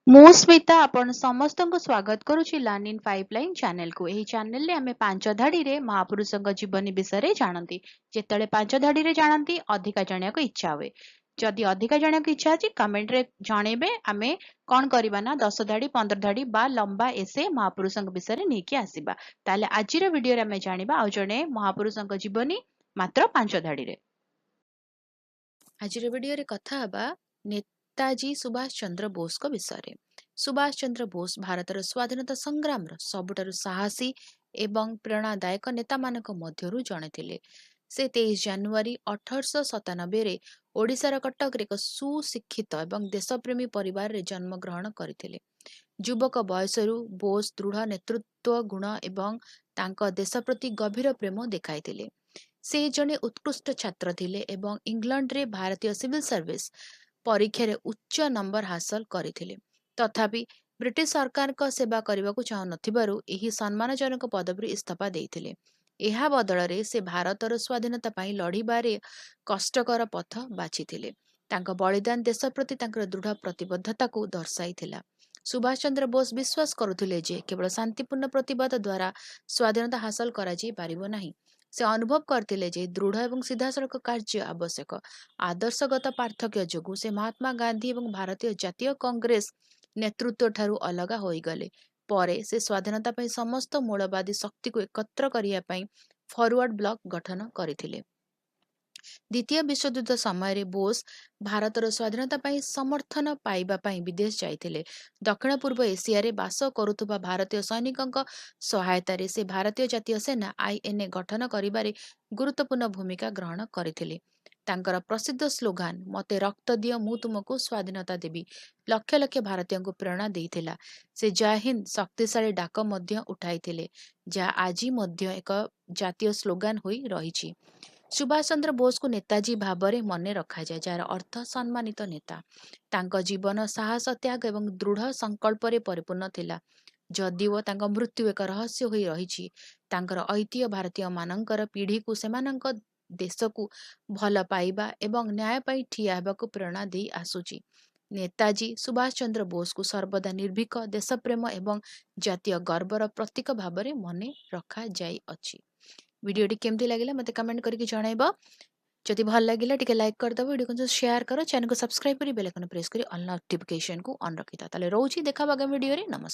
ମୁଁ ସ୍ମିତା ଆପଣ ସମସ୍ତଙ୍କୁ ସ୍ୱାଗତ କରୁଛି ଲର୍ନ ଇନ୍ ପାଇପଲାଇନ ଚ୍ୟାନେଲକୁ। ଏହି ଚ୍ୟାନେଲରେ ଆମେ ପାଞ୍ଚ ଧାଡିରେ ମହାପୁରୁଷଙ୍କ ଜୀବନୀ ବିଷୟରେ ଜାଣନ୍ତି। ଯେତେବେଳେ ପାଞ୍ଚ ଧାଡିରେ ଜାଣନ୍ତି ଅଧିକା ଜାଣିବାକୁ ଇଚ୍ଛା ହୁଏ। ଯଦି ଅଧିକା ଜାଣିବାକୁ ଇଚ୍ଛା ଅଛି କମେଣ୍ଟରେ ଜଣେଇବେ। ଆମେ କଣ କରିବା ନା 10 ଧାଡି 15 ଧାଡି ବା ଲମ୍ବା ଏସେ ମହାପୁରୁଷଙ୍କ ବିଷୟରେ ନେଇକି ଆସିବା। ତାହେଲେ ଆଜିର ଭିଡିଓରେ ଆମେ ଜାଣିବା ଆଉ ଜଣେ ମହାପୁରୁଷଙ୍କ ଜୀବନୀ ମାତ୍ର 5 ଧାଡିରେ। ଆଜିର ଭିଡିଓରେ କଥା ହେବା ନେତାଜୀ ସୁଭାଷ ଚନ୍ଦ୍ର ବୋଷଙ୍କ ବିଷୟରେ। ସୁଭାଷ ଚନ୍ଦ୍ର ବୋଷ ଭାରତର ସ୍ୱାଧୀନତା ସଂଗ୍ରାମର ସବୁଠାରୁ ସାହସୀ ଏବଂ ପ୍ରେରଣାଦାୟକ ନେତାମାନଙ୍କ ମଧ୍ୟରୁ ଜଣେ ଥିଲେ। ସେ 23 ଜାନୁଆରୀ 1897ରେ ଓଡ଼ିଶାର କଟକରେ ଏକ ସୁଶିକ୍ଷିତ ଏବଂ ଦେଶପ୍ରେମୀ ପରିବାରରେ ଜନ୍ମଗ୍ରହଣ କରିଥିଲେ। ଯୁବକ ବୟସରୁ ବୋଷ ଦୃଢ଼ ନେତୃତ୍ୱ ଗୁଣ ଏବଂ ତାଙ୍କ ଦେଶ ପ୍ରତି ଗଭୀର ପ୍ରେମ ଦେଖାଇଥିଲେ। ସେ ଜଣେ ଉତ୍କୃଷ୍ଟ ଛାତ୍ର ଥିଲେ ଏବଂ ଇଂଲଣ୍ଡରେ ଭାରତୀୟ ସିଭିଲ ସର୍ଭିସ ପରୀକ୍ଷାରେ ଉଚ୍ଚ ନମ୍ବର ହାସଲ କରିଥିଲେ। ତଥାପି ବ୍ରିଟିଶ ସରକାରଙ୍କ ସେବା କରିବାକୁ ଚାହୁଁନଥିବାରୁ ଏହି ସମ୍ମାନଜନକ ପଦବୀରୁ ଇସ୍ତଫା ଦେଇଥିଲେ। ଏହା ବଦଳରେ ସେ ଭାରତର ସ୍ୱାଧୀନତା ପାଇଁ ଲଢ଼ିବାରେ କଷ୍ଟକର ପଥ ବାଛିଥିଲେ। ତାଙ୍କ ବଳିଦାନ ଦେଶ ପ୍ରତି ତାଙ୍କର ଦୃଢ଼ ପ୍ରତିବଦ୍ଧତାକୁ ଦର୍ଶାଇଥିଲା। ସୁଭାଷ ଚନ୍ଦ୍ର ବୋଷ ବିଶ୍ୱାସ କରୁଥିଲେ ଯେ କେବଳ ଶାନ୍ତିପୂର୍ଣ୍ଣ ପ୍ରତିବାଦ ଦ୍ୱାରା ସ୍ୱାଧୀନତା ହାସଲ କରାଯାଇ ପାରିବ ନାହିଁ। ସେ ଅନୁଭବ କରିଥିଲେ ଯେ ଦୃଢ଼ ଏବଂ ସିଧାସଳଖ କାର୍ଯ୍ୟ ଆବଶ୍ୟକ। ଆଦର୍ଶଗତ ପାର୍ଥକ୍ୟ ଯୋଗୁଁ ସେ ମହାତ୍ମା ଗାନ୍ଧୀ ଏବଂ ଭାରତୀୟ ଜାତୀୟ କଂଗ୍ରେସ ନେତୃତ୍ୱଠାରୁ ଅଲଗା ହୋଇଗଲେ। ପରେ ସେ ସ୍ୱାଧୀନତା ପାଇଁ ସମସ୍ତ ମୂଳବାଦୀ ଶକ୍ତିକୁ ଏକତ୍ର କରିବା ପାଇଁ ଫରୱାର୍ଡ ବ୍ଲକ ଗଠନ କରିଥିଲେ। ଦ୍ୱିତୀୟ ବିଶ୍ୱଯୁଦ୍ଧ ସମୟରେ ବୋଷ ଭାରତର ସ୍ୱାଧୀନତା ପାଇଁ ସମର୍ଥନ ପାଇବା ପାଇଁ ବିଦେଶ ଯାଇଥିଲେ। ଦକ୍ଷିଣ ପୂର୍ବ ଏସିଆରେ ବାସ କରୁଥିବା ଭାରତୀୟ ସୈନିକଙ୍କ ସହାୟତାରେ ସେ ଭାରତୀୟ ଜାତୀୟ ସେନା ଆଇଏନ୍ଏ ଗଠନ କରିବାରେ ଗୁରୁତ୍ୱପୂର୍ଣ୍ଣ ଭୂମିକା ଗ୍ରହଣ କରିଥିଲେ। ତାଙ୍କର ପ୍ରସିଦ୍ଧ ସ୍ଲୋଗାନ "ମୋତେ ରକ୍ତ ଦିଅ ମୁଁ ତୁମକୁ ସ୍ୱାଧୀନତା ଦେବି" ଲକ୍ଷ ଲକ୍ଷ ଭାରତୀୟଙ୍କୁ ପ୍ରେରଣା ଦେଇଥିଲା। ସେ ଜୟ ହିନ୍ଦ ଶକ୍ତିଶାଳୀ ଡାକ ମଧ୍ୟ ଉଠାଇଥିଲେ, ଯାହା ଆଜି ମଧ୍ୟ ଏକ ଜାତୀୟ ସ୍ଲୋଗାନ ହୋଇ ରହିଛି। ସୁଭାଷ ଚନ୍ଦ୍ର ବୋଷଙ୍କୁ ନେତାଜୀ ଭାବରେ ମନେ ରଖାଯାଏ, ଯାହାର ଅର୍ଥ ସମ୍ମାନିତ ନେତା। ତାଙ୍କ ଜୀବନ ସାହସ, ତ୍ୟାଗ ଏବଂ ଦୃଢ଼ ସଂକଳ୍ପରେ ପରିପୂର୍ଣ୍ଣ ଥିଲା। ଯଦିଓ ତାଙ୍କ ମୃତ୍ୟୁ ଏକ ରହସ୍ୟ ହୋଇ ରହିଛି, ତାଙ୍କର ଐତିହ୍ୟ ଭାରତୀୟମାନଙ୍କର ପିଢ଼ିକୁ ସେମାନଙ୍କ ଦେଶକୁ ଭଲ ପାଇବା ଏବଂ ନ୍ୟାୟ ପାଇଁ ଠିଆ ହେବାକୁ ପ୍ରେରଣା ଦେଇ ଆସୁଛି। ନେତାଜୀ ସୁଭାଷ ଚନ୍ଦ୍ର ବୋଷଙ୍କୁ ସର୍ବଦା ନିର୍ଭୀକ, ଦେଶପ୍ରେମ ଏବଂ ଜାତୀୟ ଗର୍ବର ପ୍ରତୀକ ଭାବରେ ମନେ ରଖାଯାଇଅଛି। ଭିଡ଼ିଓଟି କେମିତି ଲାଗିଲା ମୋତେ କମେଣ୍ଟ କରିକି ଜଣାଇବ। ଯଦି ଭଲ ଲାଗିଲା ଟିକେ ଲାଇକ୍ କରିଦେବ, ଭିଡ଼ିଓକୁ ସେୟାର କର, ଚ୍ୟାନେଲକୁ ସବସ୍କ୍ରାଇବ କରି ବେଲ୍ ଆଇକନ୍ ପ୍ରେସ୍ କରି ଅଲ୍ ନୋଟିଫିକେସନକୁ ଅନ୍ ରଖିଥାଅ। ତାହେଲେ ରହୁଛି, ଦେଖା ହବ ଆଗାମୀ ଭିଡ଼ିଓରେ। ନମସ୍କାର।